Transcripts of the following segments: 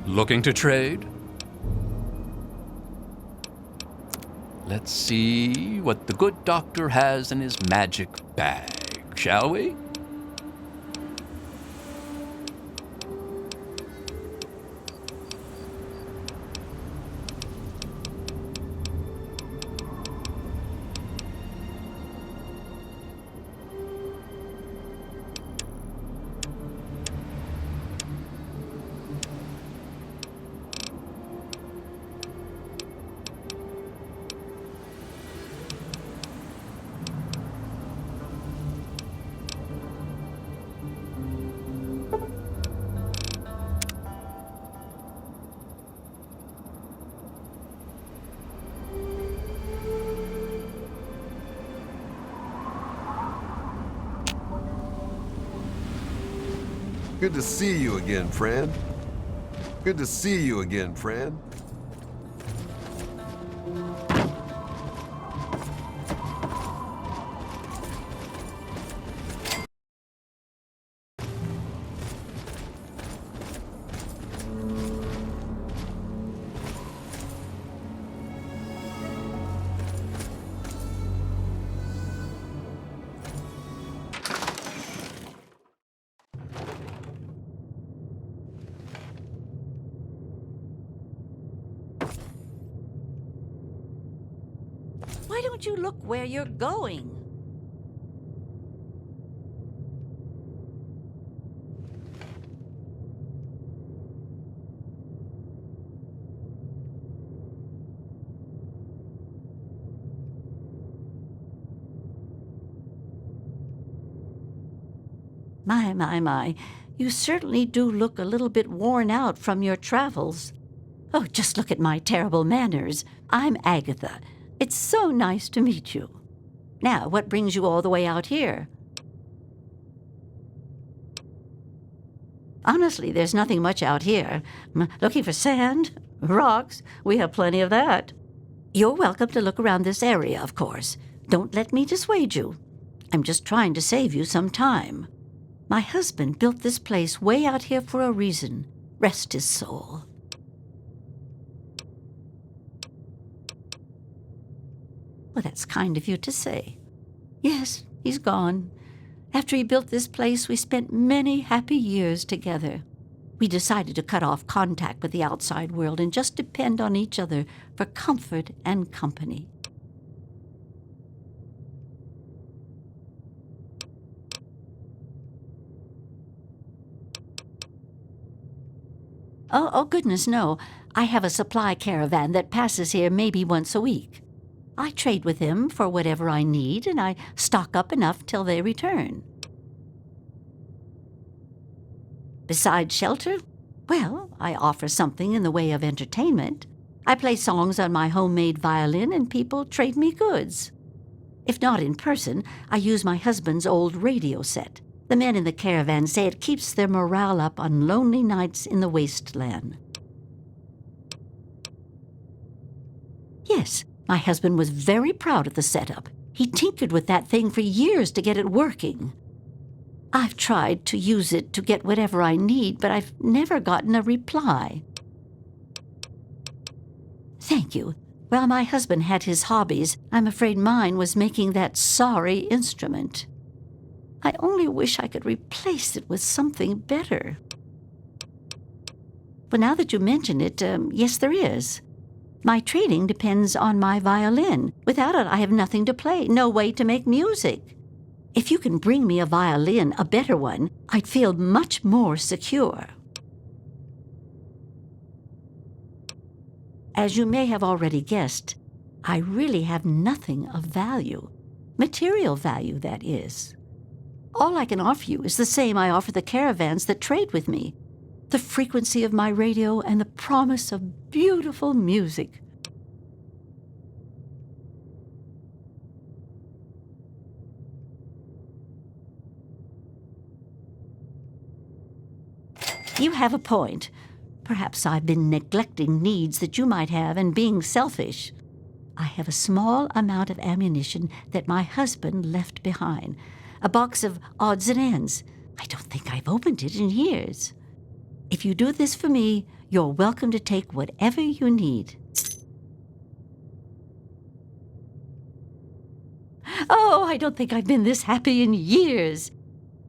Looking to trade? Let's see what the good doctor has in his magic bag, shall we? Good to see you again, friend. Good to see you again, friend. Why don't you look where you're going? My. You certainly do look a little bit worn out from your travels. Oh, just look at my terrible manners. I'm Agatha. It's so nice to meet you. Now, what brings you all the way out here? Honestly, there's nothing much out here. Looking for sand? Rocks? We have plenty of that. You're welcome to look around this area, of course. Don't let me dissuade you. I'm just trying to save you some time. My husband built this place way out here for a reason. Rest his soul. Well, that's kind of you to say. Yes, he's gone. After he built this place, we spent many happy years together. We decided to cut off contact with the outside world and just depend on each other for comfort and company. Oh, goodness, no. I have a supply caravan that passes here maybe once a week. I trade with them for whatever I need, and I stock up enough till they return. Besides shelter, well, I offer something in the way of entertainment. I play songs on my homemade violin, and people trade me goods. If not in person, I use my husband's old radio set. The men in the caravan say it keeps their morale up on lonely nights in the wasteland. Yes, my husband was very proud of the setup. He tinkered with that thing for years to get it working. I've tried to use it to get whatever I need, but I've never gotten a reply. Thank you. While my husband had his hobbies, I'm afraid mine was making that sorry instrument. I only wish I could replace it with something better. But now that you mention it, yes, there is. My trading depends on my violin. Without it, I have nothing to play, no way to make music. If you can bring me a violin, a better one, I'd feel much more secure. As you may have already guessed, I really have nothing of value. Material value, that is. All I can offer you is the same I offer the caravans that trade with me. The frequency of my radio and the promise of beautiful music. You have a point. Perhaps I've been neglecting needs that you might have and being selfish. I have a small amount of ammunition that my husband left behind. A box of odds and ends. I don't think I've opened it in years. If you do this for me, You're welcome to take whatever you need. Oh, I don't think I've been this happy in years.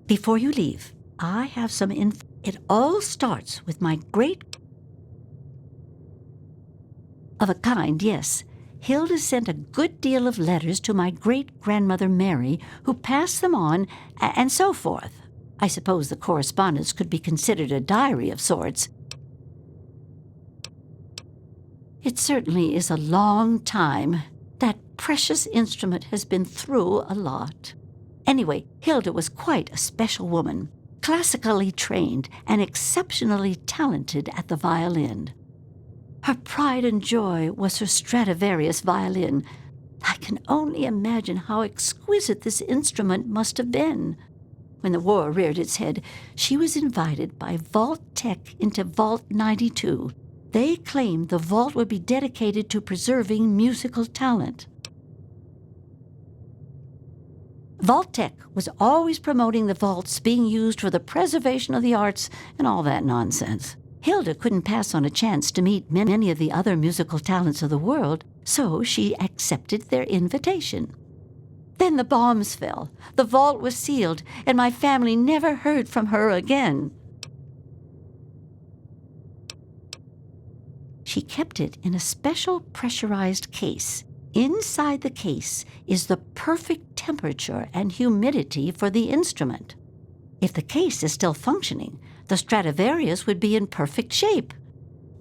Before you leave, I have some info. It all starts with my great... Of a kind, yes. Hilda sent a good deal of letters to my great-grandmother Mary, who passed them on, and so forth. I suppose the correspondence could be considered a diary of sorts. It certainly is a long time. That precious instrument has been through a lot. Anyway, Hilda was quite a special woman, classically trained and exceptionally talented at the violin. Her pride and joy was her Stradivarius violin. I can only imagine how exquisite this instrument must have been. When the war reared its head, she was invited by Vault Tech into Vault 92. They claimed the vault would be dedicated to preserving musical talent. Vault Tech was always promoting the vaults being used for the preservation of the arts and all that nonsense. Hilda couldn't pass on a chance to meet many of the other musical talents of the world, so she accepted their invitation. Then the bombs fell, the vault was sealed, and my family never heard from her again. She kept it in a special pressurized case. Inside the case is the perfect temperature and humidity for the instrument. If the case is still functioning, the Stradivarius would be in perfect shape.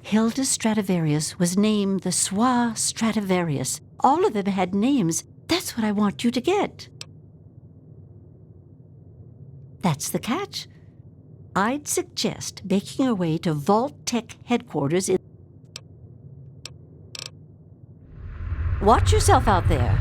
Hilda's Stradivarius was named the Soi Stradivarius. All of them had names. That's what I want you to get. That's the catch. I'd suggest making your way to Vault Tech headquarters in... Watch yourself out there.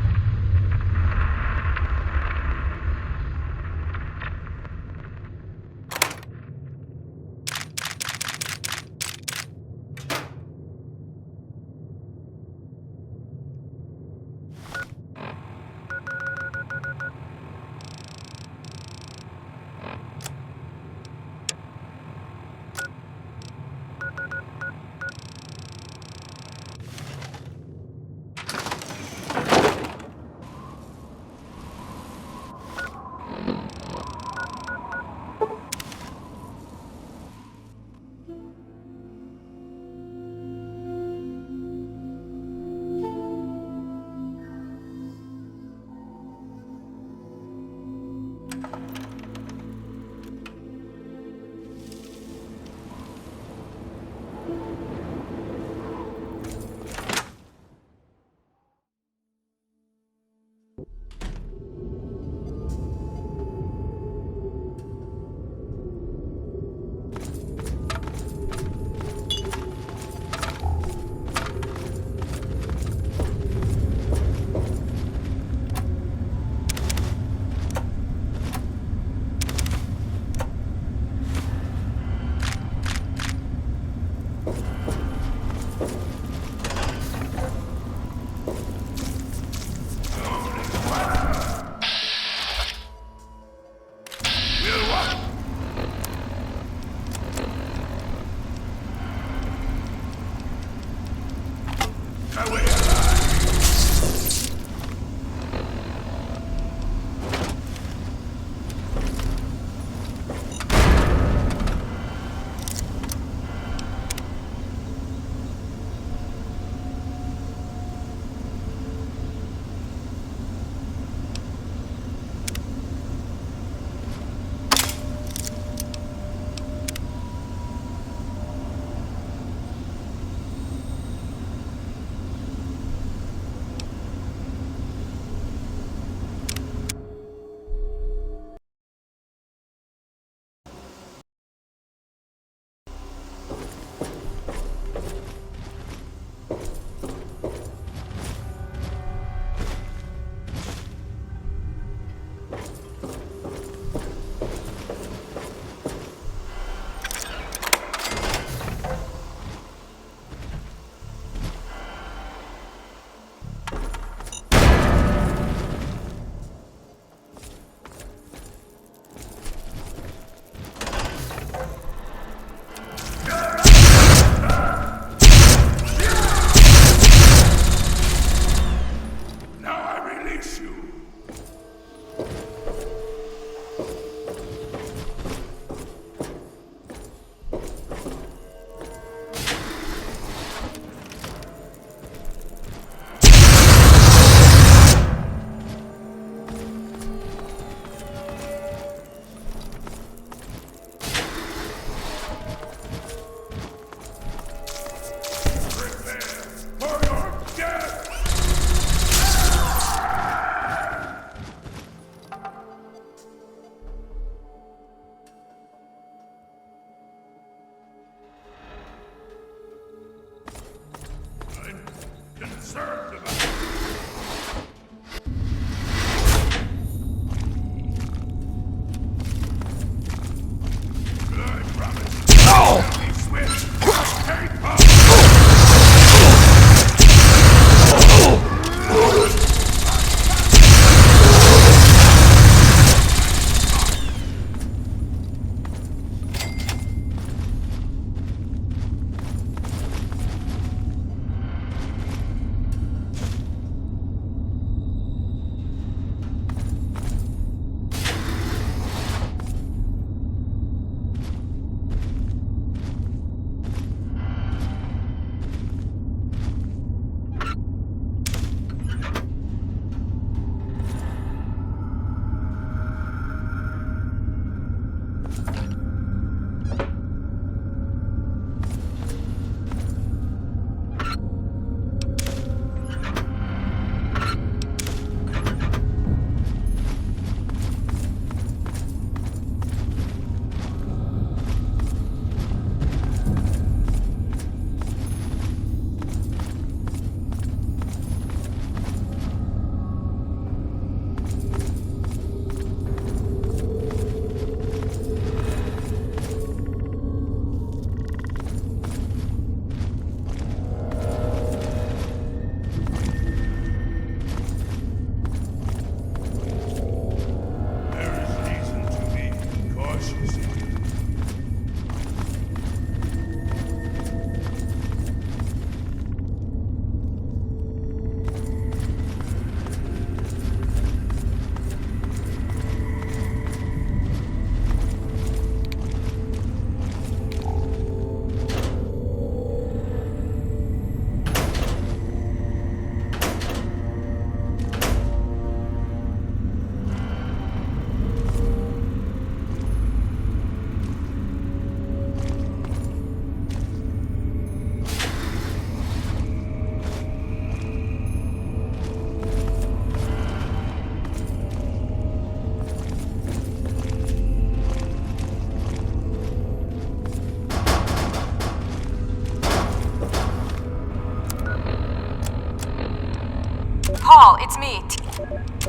Paul, it's me.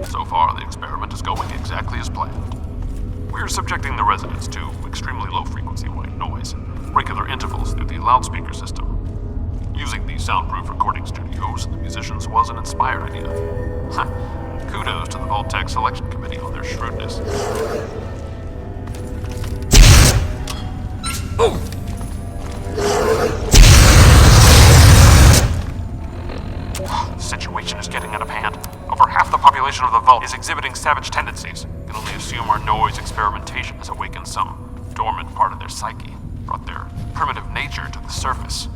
So far, the experiment is going exactly as planned. We're subjecting the residents to extremely low-frequency white noise, regular intervals through the loudspeaker system. Using the soundproof recording studios and the musicians was an inspired idea. Kudos to the Voltec Selection Committee on their shrewdness. The situation is getting out of hand. Over half the population of the Vault is exhibiting savage tendencies. You can only assume our noise experimentation has awakened some dormant part of their psyche, brought their primitive nature to the surface.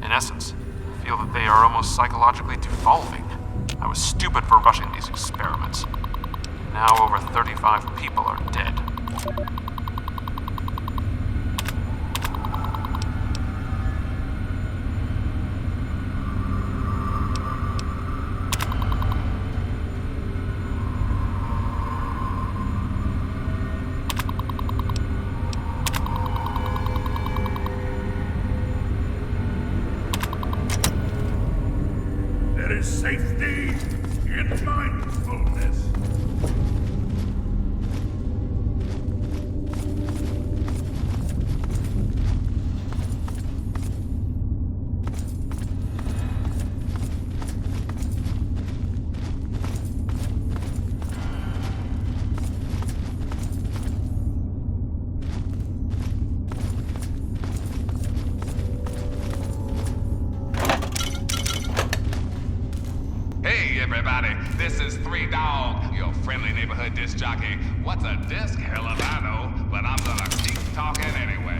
In essence, I feel that they are almost psychologically devolving. I was stupid for rushing these experiments. Now over 35 people are dead. There is safety in mindfulness. Hey everybody, this is 3 Dog, your friendly neighborhood disc jockey. What's a disc? Hell if I know, but I'm gonna keep talking anyway.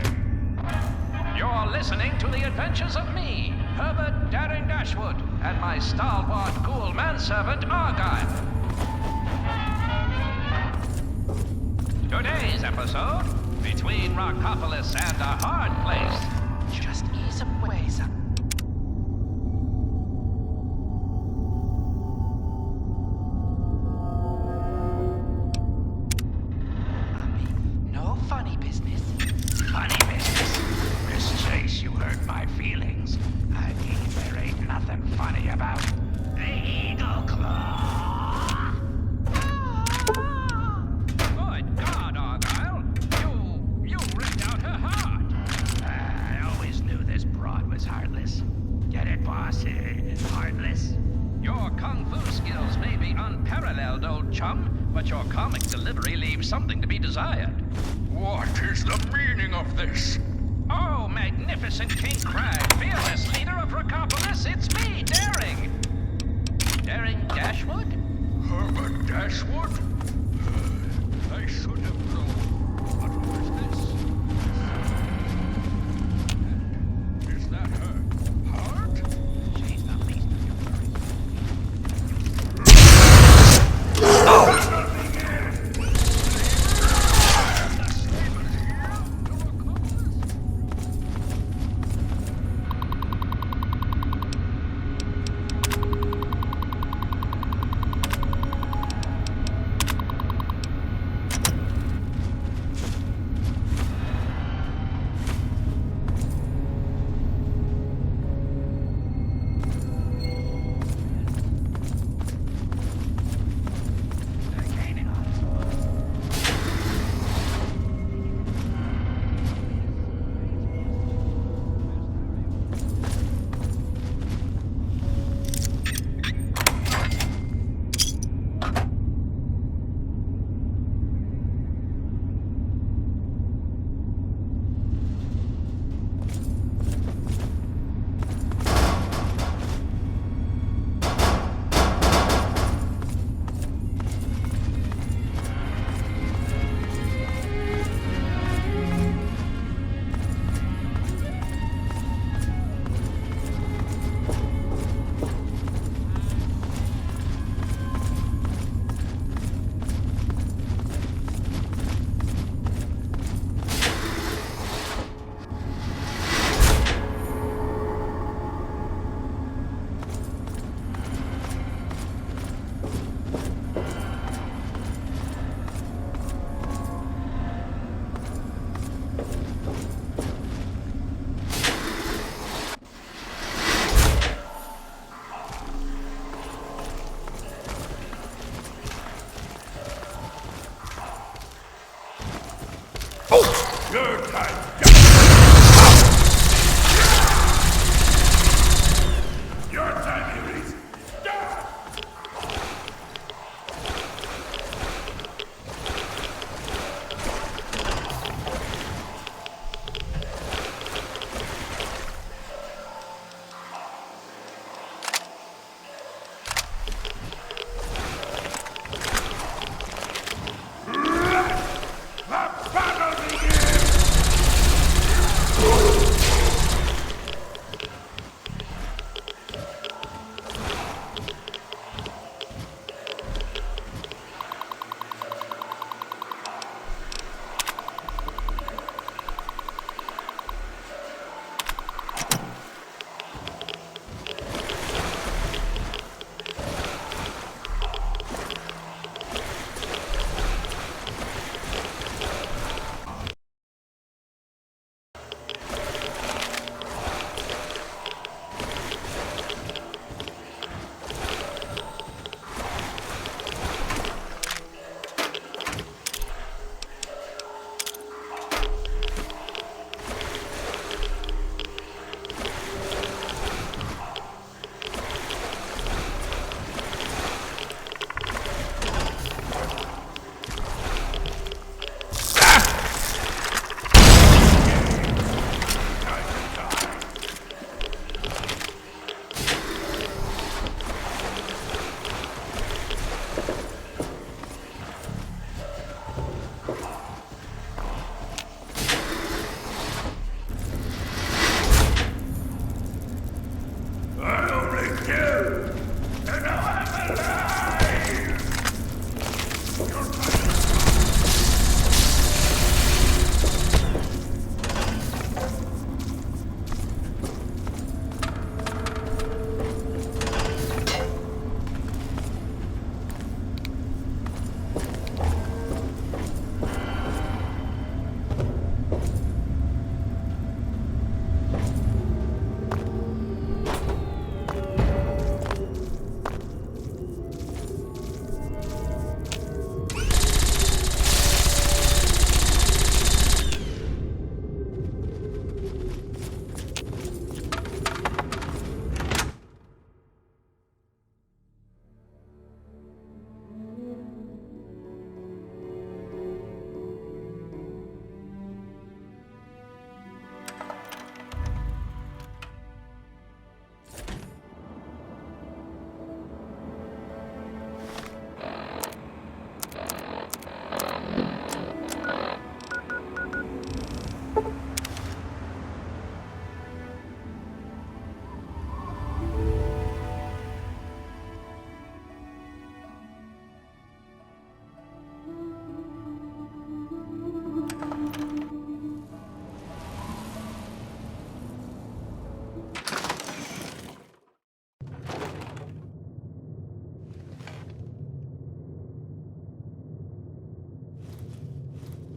You're listening to the adventures of me, Herbert Daring Dashwood, and my stalwart ghoul manservant Argyle. Today's episode, between Rockopolis and a hard place. Just ease away, son. No funny business. Funny business? Miss Chase, you hurt my feelings. I mean, there ain't nothing funny about the Eagle Claw. Good God, Argyle. You ripped out her heart. I always knew this broad was heartless. Get it, boss? Heartless. Your kung fu skills may be unparalleled, old chum, but your comic delivery leaves something to be desired. What is the meaning of this? Oh, magnificent King Crag, fearless leader of Rockopolis, it's me, Daring. Daring Dashwood? Herbert Dashwood? I should have known. What was this? Is that her heart? She's the least of your Your time. Your time, Ares.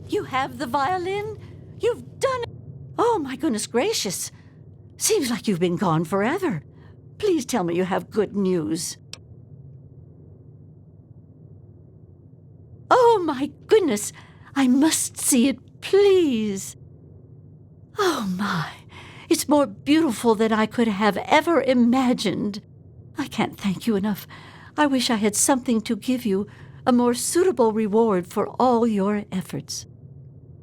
You have the violin? You've done it! Oh, my goodness gracious. Seems like you've been gone forever. Please tell me you have good news. Oh, my goodness. I must see it, please. Oh, my. It's more beautiful than I could have ever imagined. I can't thank you enough. I wish I had something to give you, a more suitable reward for all your efforts.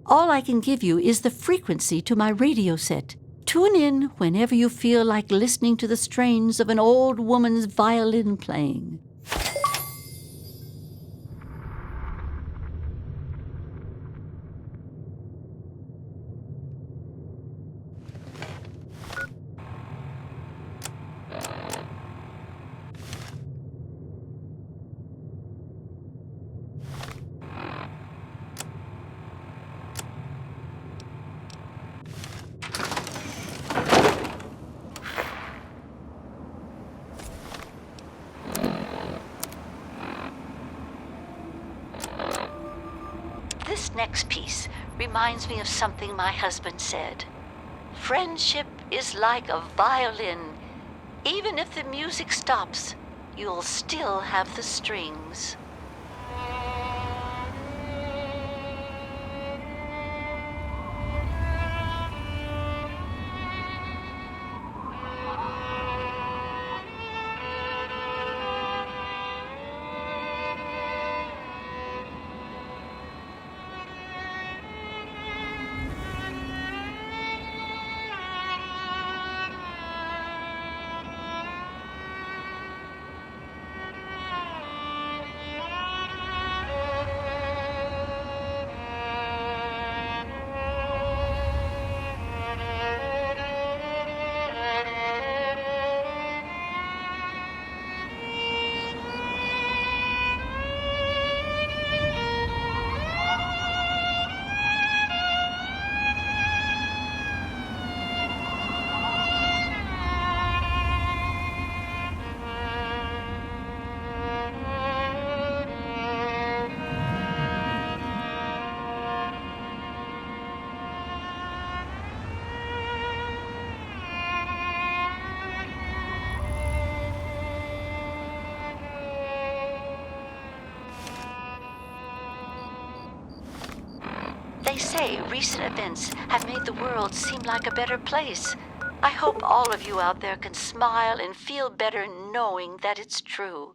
All I can give you is the frequency to my radio set. Tune in whenever you feel like listening to the strains of an old woman's violin playing. This next piece reminds me of something my husband said. Friendship is like a violin. Even if the music stops, you'll still have the strings. They say recent events have made the world seem like a better place. I hope all of you out there can smile and feel better knowing that it's true.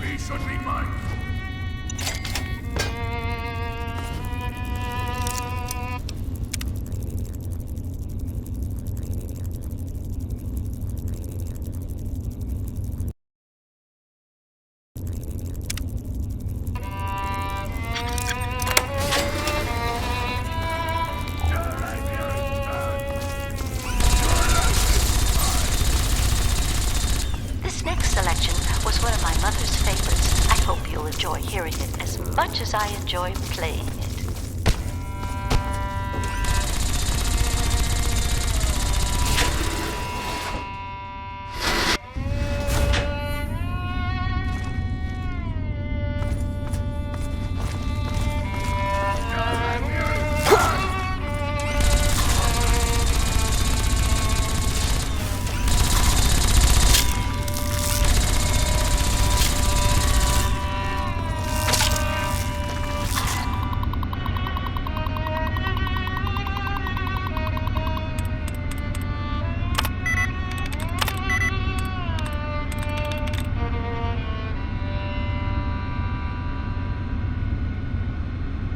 We should be mindful. This next selection was one of my mother's favorites. I hope you'll enjoy hearing it as much as I enjoy playing it.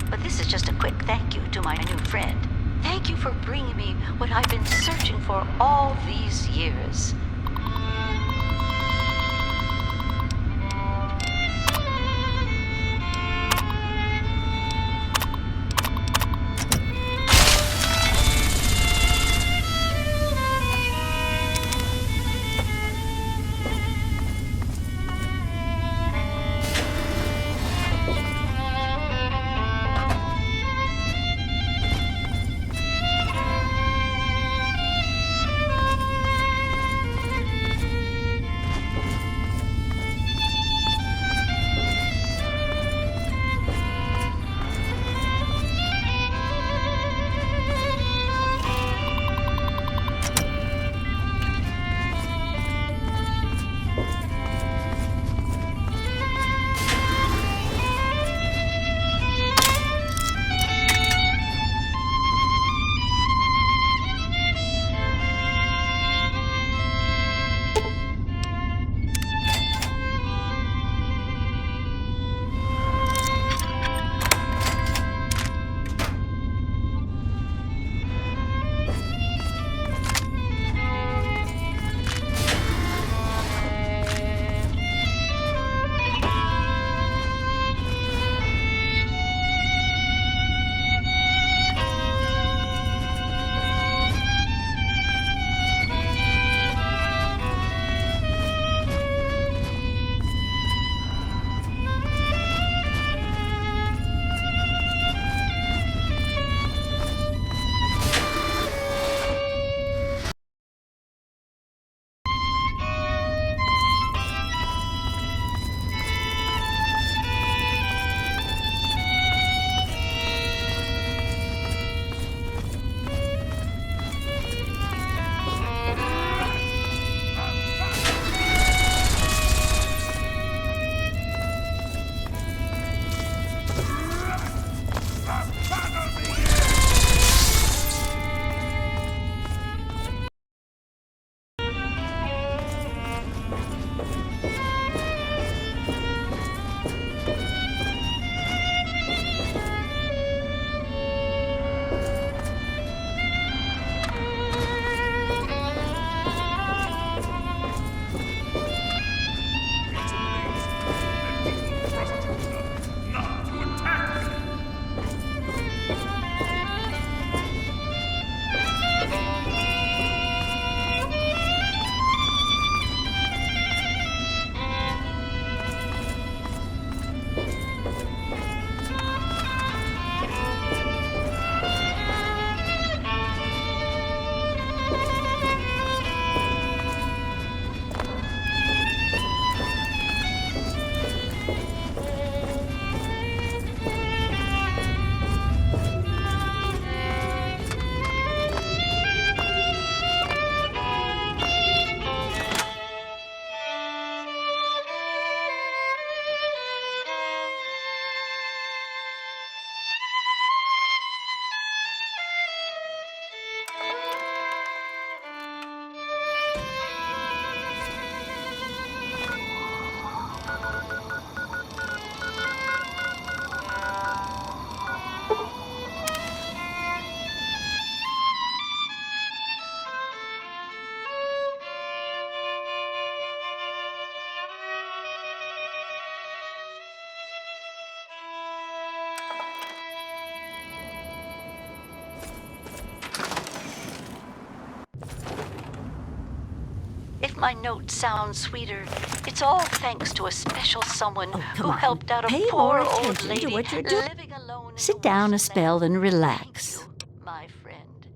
But this is just a quick thank you to my new friend. Thank you for bringing me what I've been searching for all these years. if my note sounds sweeter, it's all thanks to a special someone come who on. helped out a Pay poor more old attention to lady what you're doing. living alone in Sit the down a wasteland. spell and relax. Thank you, my friend.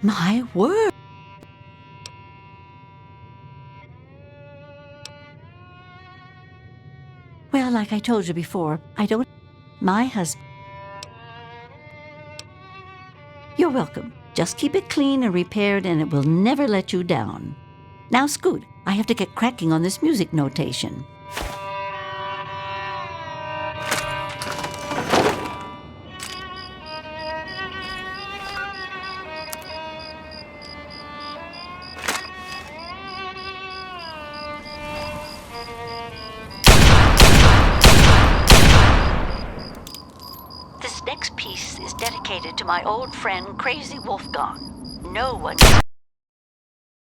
My word. Well, like I told you before, I don't... My husband... You're welcome. Just keep it clean and repaired and it will never let you down. Now, Scoot, I have to get cracking on this music notation. This next piece is dedicated to my old friend Crazy Wolfgang. No one